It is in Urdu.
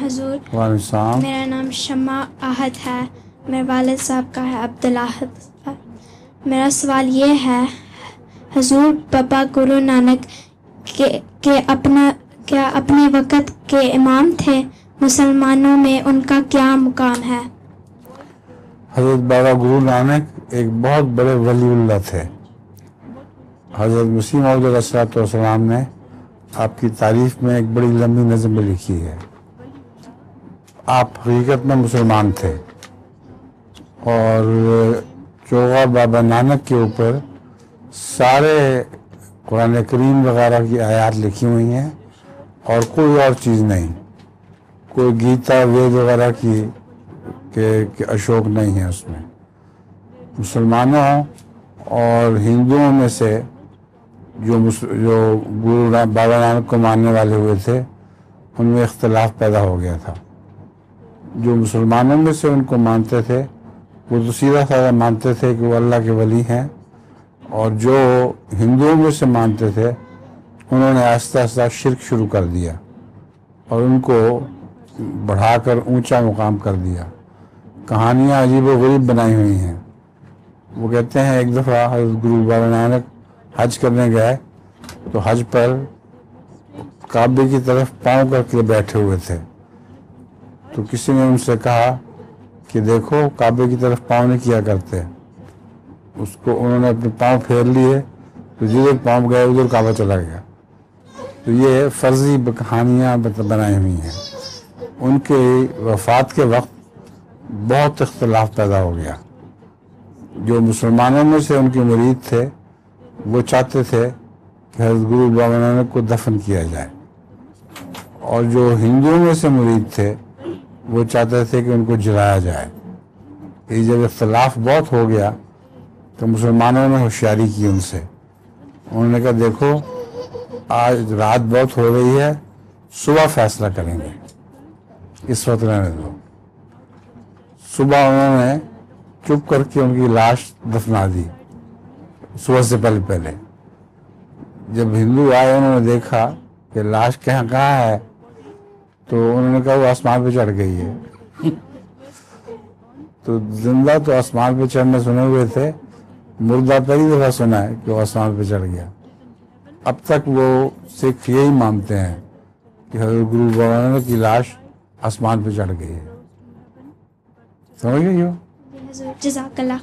حضور، وعلیکم السلام۔ میرا نام شمع احد ہے، میرے والد صاحب کا ہے عبدالاحد۔ میرا سوال یہ ہے حضور، بابا گرو نانک کیا اپنے وقت کے امام تھے؟ مسلمانوں میں ان کا کیا مقام ہے؟ حضرت بابا گرو نانک ایک بہت بڑے ولی اللہ تھے۔ حضرت مسیح موعود علیہ السلام نے آپ کی تعریف میں ایک بڑی لمبی نظم لکھی ہے۔ آپ حقیقت میں مسلمان تھے، اور چوغا بابا نانک کے اوپر سارے قرآن کریم وغیرہ کی آیات لکھی ہوئی ہیں، اور کوئی اور چیز نہیں، کوئی گیتا وید وغیرہ کی کہ اشوک نہیں ہے اس میں۔ مسلمانوں اور ہندوؤں میں سے جو گرو بابا نانک کو ماننے والے ہوئے تھے، ان میں اختلاف پیدا ہو گیا تھا۔ جو مسلمانوں میں سے ان کو مانتے تھے وہ تو سیدھا سادہ مانتے تھے کہ وہ اللہ کے ولی ہیں، اور جو ہندوؤں میں سے مانتے تھے انہوں نے آہستہ آہستہ شرک شروع کر دیا اور ان کو بڑھا کر اونچا مقام کر دیا۔ کہانیاں عجیب و غریب بنائی ہوئی ہیں۔ وہ کہتے ہیں ایک دفعہ حضرت گرو بابا نانک حج کرنے گئے تو حج پر کعبے کی طرف پاؤں کر کے بیٹھے ہوئے تھے، تو کسی نے ان سے کہا کہ دیکھو کعبے کی طرف پاؤں نہیں کیا کرتے۔ اس کو انہوں نے اپنے پاؤں پھیر لیے تو جدھر پاؤں گئے ادھر کعبہ چلا گیا۔ تو یہ فرضی کہانیاں بنائی ہوئی ہیں۔ ان کے وفات کے وقت بہت اختلاف پیدا ہو گیا۔ جو مسلمانوں میں سے ان کے مرید تھے وہ چاہتے تھے کہ حضرت گرو بابا نانک کو دفن کیا جائے، اور جو ہندوؤں میں سے مرید تھے وہ چاہتے تھے کہ ان کو جلایا جائے۔ یہ جب اختلاف بہت ہو گیا تو مسلمانوں نے ہوشیاری کی ان سے۔ انہوں نے کہا دیکھو آج رات بہت ہو رہی ہے، صبح فیصلہ کریں گے، اس وقت رہنے دو۔ صبح انہوں نے چپ کر کے ان کی لاش دفنا دی، صبح سے پہلے۔ جب ہندو آئے انہوں نے دیکھا کہ لاش کہاں ہے تو انہوں نے کہا وہ آسمان پہ چڑھ گئی ہے۔ تو زندہ تو آسمان پہ چڑھنے سنے ہوئے تھے، مردہ پہلی دفعہ سنا ہے کہ وہ آسمان پہ چڑھ گیا۔ اب تک وہ سکھ یہی مانتے ہیں کہ حضرت گرو بابا نانک کی لاش آسمان پہ چڑھ گئی ہے۔ سمجھ گئی ہو؟ جزاک اللہ۔